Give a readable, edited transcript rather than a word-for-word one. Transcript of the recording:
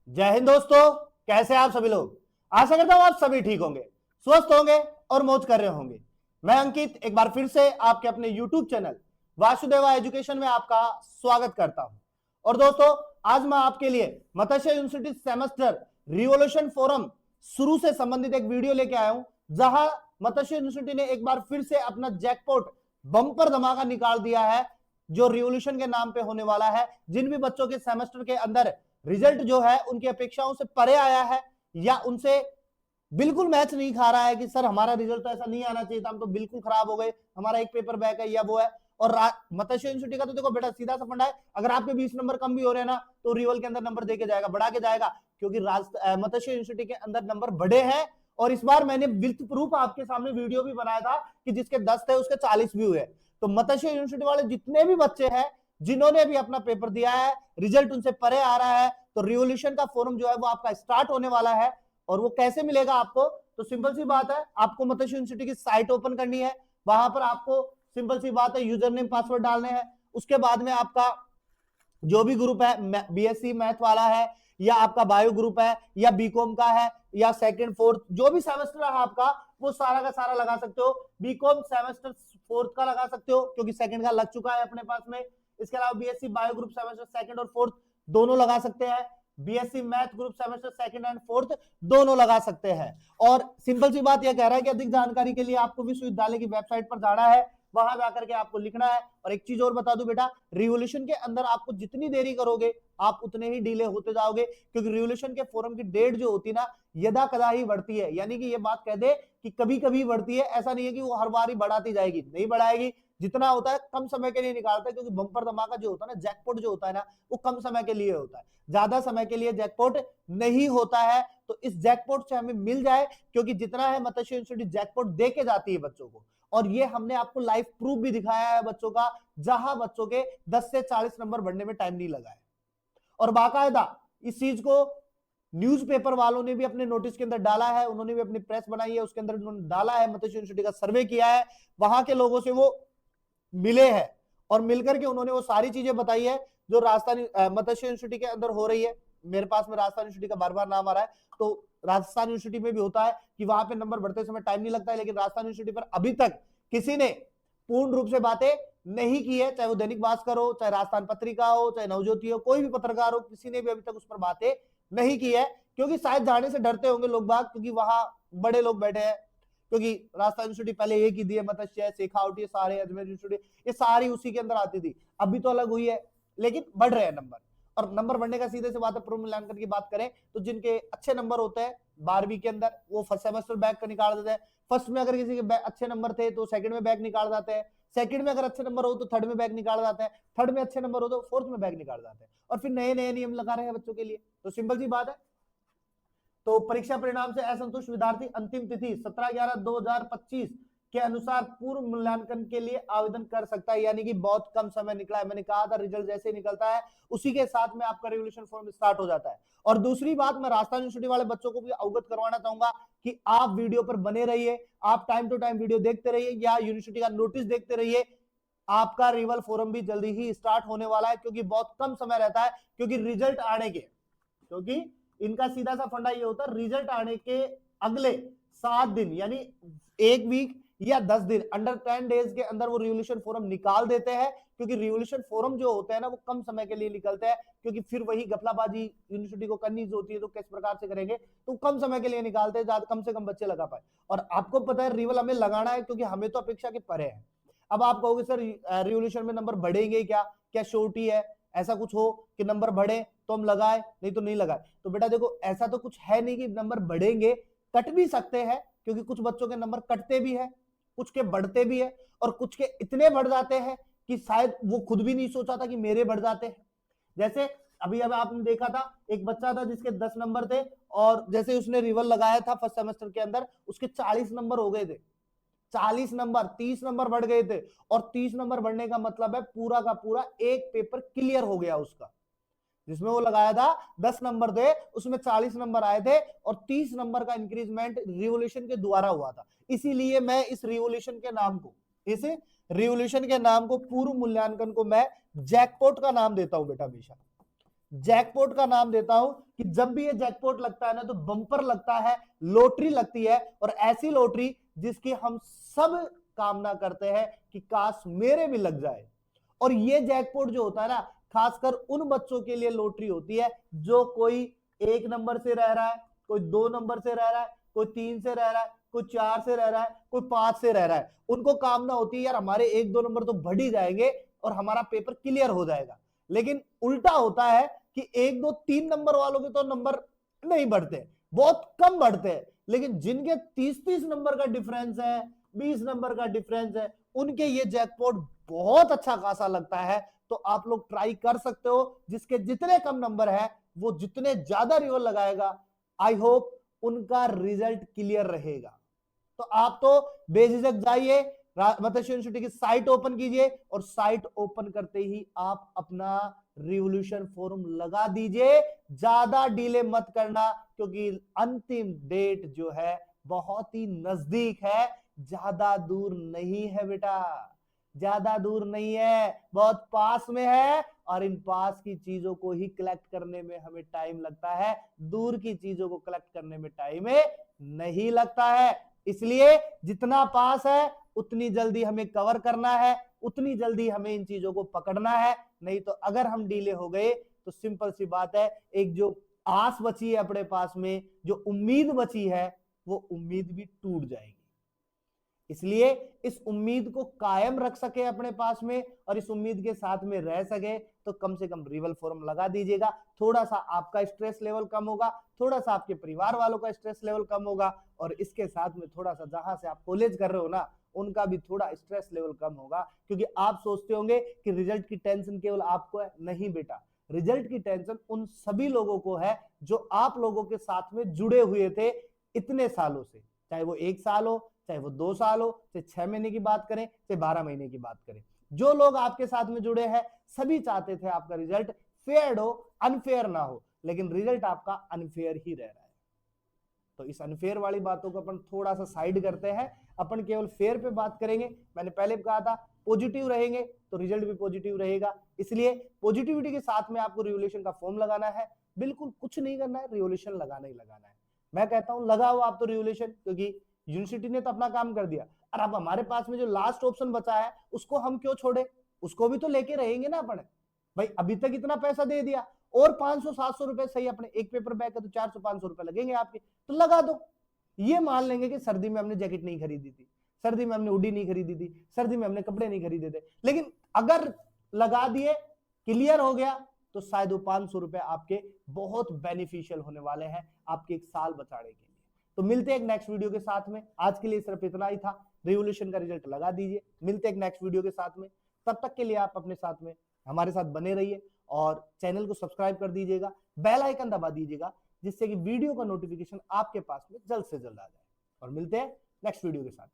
जय हिंद दोस्तों। कैसे हैं आप सभी लोग। आशा करता हूं आप सभी ठीक होंगे, स्वस्थ होंगे और मौज कर रहे होंगे। मैं अंकित एक बार फिर से आपके अपने YouTube चैनल वासुदेवा एजुकेशन में आपका स्वागत करता हूं। और दोस्तों, आज मैं आपके लिए मत्स्य यूनिवर्सिटी सेमेस्टर रिवोल्यूशन फोरम शुरू से संबंधित एक वीडियो लेके आया हूं, जहां मत्स्य यूनिवर्सिटी ने एक बार फिर से अपना जैकपॉट बम्पर धमाका निकाल दिया है, जो रिवोल्यूशन के नाम पे होने वाला है। जिन भी बच्चों के सेमेस्टर के अंदर रिजल्ट जो है उनकी अपेक्षाओं से परे आया है या उनसे बिल्कुल मैच नहीं खा रहा है कि सर हमारा रिजल्ट तो ऐसा नहीं आना चाहिए था, हम तो बिल्कुल खराब हो गए, हमारा एक पेपर बैक है या वो है। और मत्स्य यूनिवर्सिटी का तो देखो बेटा सीधा सा फंडा है, अगर आपके 20 नंबर कम भी हो रहे हैं ना तो रिवल के अंदर नंबर देके जाएगा, बढ़ा के जाएगा, क्योंकि मत्स्य यूनिवर्सिटी के अंदर नंबर बढ़े हैं। और इस बार मैंने विथ प्रूफ आपके सामने वीडियो भी बनाया था कि जिसके 10 थे उसके 40 भी हुए। तो मत्स्य यूनिवर्सिटी वाले जितने भी बच्चे हैं जिन्होंने भी अपना पेपर दिया है, रिजल्ट उनसे परे आ रहा है, तो रिवोल्यूशन का फोरम जो है वो आपका स्टार्ट होने वाला है। और वो कैसे मिलेगा आपको, तो सिंपल सी बात है, आपको मत्स्य यूनिवर्सिटी की साइट ओपन करनी है। वहां पर आपको सिंपल सी बात है यूजर नेम पासवर्ड डालने हैं। उसके बाद में आपका जो भी ग्रुप है, बीएससी मैथ वाला है या आपका बायो ग्रुप है या बीकॉम का है या सेकंड फोर्थ जो भी सेमेस्टर है आपका, वो सारा का सारा लगा सकते हो। बीकॉम सेमेस्टर फोर्थ का लगा सकते हो क्योंकि सेकंड का लग चुका है अपने पास में। इसके अलावा BSc bio group semester second और फोर्थ दोनों लगा सकते हैं। BSc math group semester second and fourth दोनों लगा सकते हैं। और सिंपल सी बात यह कह रहा है कि अधिक जानकारी के लिए आपको विश्वविद्यालय की वेबसाइट पर जाना है, वहां जाकर के आपको लिखना है। और एक चीज और बता दूं बेटा, रिवोल्यूशन के अंदर आपको जितनी देरी करोगे आप उतने ही डिले होते जाओगे, क्योंकि रिवोल्यूशन के फोरम की डेट जो होती ना यदा कदा ही बढ़ती है। यानी कि ये बात कह दे कि कभी कभी बढ़ती है, ऐसा नहीं है कि वो हर बार ही बढ़ाती जाएगी, नहीं बढ़ाएगी। जितना होता है कम समय के लिए निकालता है, क्योंकि बम्पर धमाका जो होता है ना, जैकपॉट जो होता है ना, वो कम समय के लिए होता है, ज्यादा समय के लिए जैकपॉट नहीं होता है। तो इस जैकपॉट से हमें मिल जाए, क्योंकि जितना है मत्स्य यूनिवर्सिटी जैकपॉट दे के जाती है बच्चों को। और ये हमने आपको लाइव प्रूफ भी दिखाया है बच्चों का, जहां बच्चों के 10 से 40 नंबर बढ़ने में टाइम नहीं लगा है। और बाकायदा इस चीज को न्यूज़पेपर वालों ने भी अपने नोटिस के अंदर डाला है, उन्होंने भी अपनी प्रेस बनाई है, उसके अंदर उन्होंने डाला है, मत्स्य यूनिवर्सिटी का सर्वे किया है, वहां के लोगों से वो मिले हैं और मिलकर के उन्होंने वो सारी चीजें बताई है जो राजस्थान मत्स्य यूनिवर्सिटी के अंदर हो रही है। मेरे पास में राजस्थान यूनिवर्सिटी का बार बार नाम आ रहा है, तो राजस्थान यूनिवर्सिटी में भी होता है कि वहां पे नंबर बढ़ते समय टाइम नहीं लगता है, लेकिन राजस्थान यूनिवर्सिटी पर अभी तक किसी ने पूर्ण रूप से बातें नहीं की है, चाहे वो दैनिक भास्कर हो, चाहे राजस्थान पत्रिका हो, चाहे नवज्योति हो, कोई भी पत्रकार हो, किसी ने भी अभी तक उस पर बातें नहीं की है। क्योंकि शायद जाने से डरते होंगे लोग बाग, क्योंकि वहां बड़े लोग बैठे हैं। क्योंकि राजस्थान यूनिवर्सिटी पहले एक ही दी है, मत्स्य, शेखावटी, ये सारे अजमेर यूनिवर्सिटी, ये सारी उसी के अंदर आती थी, अभी तो अलग हुई है, लेकिन बढ़ रहे हैं नंबर। और नंबर बढ़ने का सीधे से बात है, पूर्व मूल्यांकन की बात करें तो जिनके अच्छे नंबर होते हैं 12वीं के अंदर, वो फर्स्ट सेमेस्टर बैक का निकाल देते हैं। फर्स्ट में अगर किसी के अच्छे नंबर थे तो सेकंड में बैक निकाल जाते हैं, सेकंड में अगर अच्छे नंबर हो तो थर्ड में बैक निकाल जाते हैं, थर्ड में अच्छे नंबर हो तो फोर्थ में बैक निकाल जाते हैं। और फिर नए नए नियम लगा रहे हैं बच्चों के लिए, तो सिंपल सी बात है। तो परीक्षा परिणाम से असंतुष्ट विद्यार्थी अंतिम तिथि 17/11/2025 के अनुसार पूर्व मूल्यांकन के लिए आवेदन कर सकता है। यानी कि बहुत कम समय निकला है, मैंने कहा था रिजल्ट जैसे ही निकलता है उसी के साथ में आपका रिवोल्यूशन फॉर्म स्टार्ट हो जाता है। और दूसरी बात, मैं राजस्थान यूनिवर्सिटी वाले बच्चों को भी अवगत करवाना चाहूंगा कि आप वीडियो पर बने रहिए, आप टाइम टू टाइम वीडियो देखते रहिए या यूनिवर्सिटी का नोटिस देखते रहिए। आपका रिवल फोरम भी जल्दी ही स्टार्ट होने वाला है, क्योंकि बहुत कम समय रहता है, क्योंकि रिजल्ट आने के, क्योंकि इनका सीधा सा फंडा ये होता है, रिजल्ट आने के अगले 7 दिन यानी एक वीक या 10 दिन, अंडर 10 डेज के अंदर वो रिवोल्यूशन फोरम निकाल देते हैं। क्योंकि रिवोल्यूशन फोरम जो होते हैं ना वो कम समय के लिए निकलते हैं, क्योंकि फिर वही गफलाबाजी यूनिवर्सिटी को करनी होती है, तो किस प्रकार से करेंगे, तो कम समय के लिए निकालते हैं, ज्यादा कम से कम बच्चे लगा पाए। और आपको पता है रिवल हमें लगाना है, क्योंकि हमें तो अपेक्षा के परे है। अब आप कहोगे सर रिवोल्यूशन में नंबर बढ़ेंगे क्या, क्या श्योरिटी है, ऐसा कुछ हो कि नंबर बढ़े तो हम लगाए, नहीं तो नहीं लगाए। तो बेटा देखो, ऐसा तो कुछ है नहीं कि नंबर बढ़ेंगे, कट भी सकते हैं, क्योंकि कुछ बच्चों के नंबर कटते भी है, कुछ के बढ़ते भी है, और कुछ के इतने बढ़ जाते हैं कि शायद वो खुद भी नहीं सोचा था कि मेरे बढ़ जाते हैं। जैसे अभी अब आपने देखा था एक बच्चा था जिसके 10 नंबर थे, और जैसे उसने रिवल लगाया था फर्स्ट सेमेस्टर के अंदर, उसके 40 नंबर हो गए थे। 40 नंबर, 30 नंबर बढ़ गए थे। और 30 नंबर बढ़ने का मतलब है पूरा का पूरा एक पेपर क्लियर हो गया उसका। जिसमें वो लगाया था 10 नंबर थे, उसमें 40 नंबर आए थे, और 30 नंबर का इंक्रीजमेंट रिवोल्यूशन के द्वारा हुआ था। इसीलिए मैं इस रिवोल्यूशन के नाम को, इस रिवोल्यूशन के नाम को, पूर्व मूल्यांकन को मैं जैकपॉट का नाम देता हूं बेटा, हमेशा जैकपॉट का नाम देता हूं। कि जब भी ये जैकपॉट लगता है ना तो बम्पर लगता है, लॉटरी लगती है, और ऐसी लॉटरी जिसकी हम सब कामना करते हैं कि काश मेरे भी लग जाए। और ये जैकपॉट जो होता है ना, खासकर उन बच्चों के लिए लॉटरी होती है जो कोई 1 नंबर से रह रहा है, कोई 2 नंबर से रह रहा है, कोई 3 से रह रहा है, कोई 4 से रह रहा है, कोई 5 से रह रहा है। उनको कामना होती है यार हमारे 1-2 नंबर तो बढ़ ही जाएंगे और हमारा पेपर क्लियर हो जाएगा। लेकिन उल्टा होता है कि 1-2-3 नंबर वालों के तो नंबर नहीं बढ़ते, बहुत कम बढ़ते हैं, लेकिन जिनके 30-30 नंबर का डिफरेंस है, 20 नंबर का डिफरेंस है, उनके ये जैकपॉट बहुत अच्छा खासा लगता है। तो आप लोग ट्राई कर सकते हो, जिसके जितने कम नंबर है वो जितने ज्यादा रिवॉल लगाएगा, आई होप उनका रिजल्ट क्लियर रहेगा। तो आप तो बेझिझक जाइए, मत्स्य यूनिवर्सिटी की साइट ओपन कीजिए और साइट ओपन करते ही आप अपना रिवोल्यूशन फॉर्म लगा दीजिए। ज्यादा डिले मत करना, क्योंकि अंतिम डेट जो है बहुत ही नजदीक है, ज्यादा दूर नहीं है बेटा, ज्यादा दूर नहीं है, बहुत पास में है। और इन पास की चीजों को ही कलेक्ट करने में हमें टाइम लगता है, दूर की चीजों को कलेक्ट करने में टाइम नहीं लगता है। इसलिए जितना पास है उतनी जल्दी हमें कवर करना है, उतनी जल्दी हमें इन चीजों को पकड़ना है। नहीं तो अगर हम डीले हो गए तो सिंपल सी बात है, एक जो आस बची है अपने पास में, जो उम्मीद बची है, वो उम्मीद भी टूट जाएगी। इसलिए इस उम्मीद को कायम रख सके अपने पास में और इस उम्मीद के साथ में रह सके तो कम से कम रिवल फॉर्म लगा दीजिएगा। थोड़ा सा आपका स्ट्रेस लेवल कम होगा, थोड़ा सा आपके परिवार वालों का स्ट्रेस लेवल कम होगा, और इसके साथ में थोड़ा सा जहां से आप कॉलेज कर रहे हो ना, उनका भी थोड़ा स्ट्रेस लेवल कम होगा। क्योंकि आप सोचते होंगे कि रिजल्ट की टेंशन केवल आपको है, नहीं बेटा, रिजल्ट की टेंशन उन सभी लोगों को है जो आप लोगों के साथ में जुड़े हुए थे इतने सालों से, चाहे वो 1 साल हो, चाहे वो 2 साल हो, चाहे 6 महीने की बात करें, चाहे 12 महीने की बात करें। जो लोग आपके साथ में जुड़े हैं सभी चाहते थे आपका रिजल्ट फेयर हो, अनफेयर ना हो, लेकिन रिजल्ट आपका अनफेयर ही रह रहा है। तो इस अनफेयर वाली बातों को अपन थोड़ा सा साइड करते हैं, अपन केवल फेयर पे बात करेंगे। मैंने पहले भी कहा था पॉजिटिव रहेंगे तो रिजल्ट भी पॉजिटिव रहेगा, इसलिए पॉजिटिविटी के साथ में आपको रिवोल्यूशन का फॉर्म लगाना है। बिल्कुल कुछ नहीं करना है, रिवोल्यूशन लगाना ही लगाना है। मैं कहता हूं लगाओ आप तो रिवोल्यूशन, क्योंकि यूनिवर्सिटी ने तो अपना काम कर दिया, और अब हमारे पास में जो लास्ट ऑप्शन बचा है उसको हम क्यों छोड़े, उसको भी तो लेके रहेंगे ना अपन। भाई अभी तक इतना पैसा दे दिया, और 500-700 रुपए सही, अपने एक पेपर बैग का तो 400-500 रुपए लगेंगे आपके, तो लगा दो। ये मान लेंगे कि सर्दी में हमने जैकेट नहीं खरीदी थी, सर्दी में हमने हुडी नहीं खरीदी थी, सर्दी में हमने कपड़े नहीं खरीदे थे, लेकिन अगर लगा दिए, क्लियर हो गया, तो शायद वो 500 रुपए आपके बहुत बेनिफिशियल होने वाले हैं आपके 1 साल बचाने के लिए। तो मिलते हैं एक नेक्स्ट वीडियो के साथ में, आज के लिए सिर्फ इतना ही था। रिवोल्यूशन का रिजल्ट लगा दीजिए, मिलते हैं एक नेक्स्ट वीडियो के साथ में। तब तक के लिए आप अपने साथ में हमारे साथ बने रहिए और चैनल को सब्सक्राइब कर दीजिएगा, बेल आइकन दबा दीजिएगा, जिससे कि वीडियो का नोटिफिकेशन आपके पास में जल्द से जल्द आ जाए। और मिलते हैं नेक्स्ट वीडियो के साथ।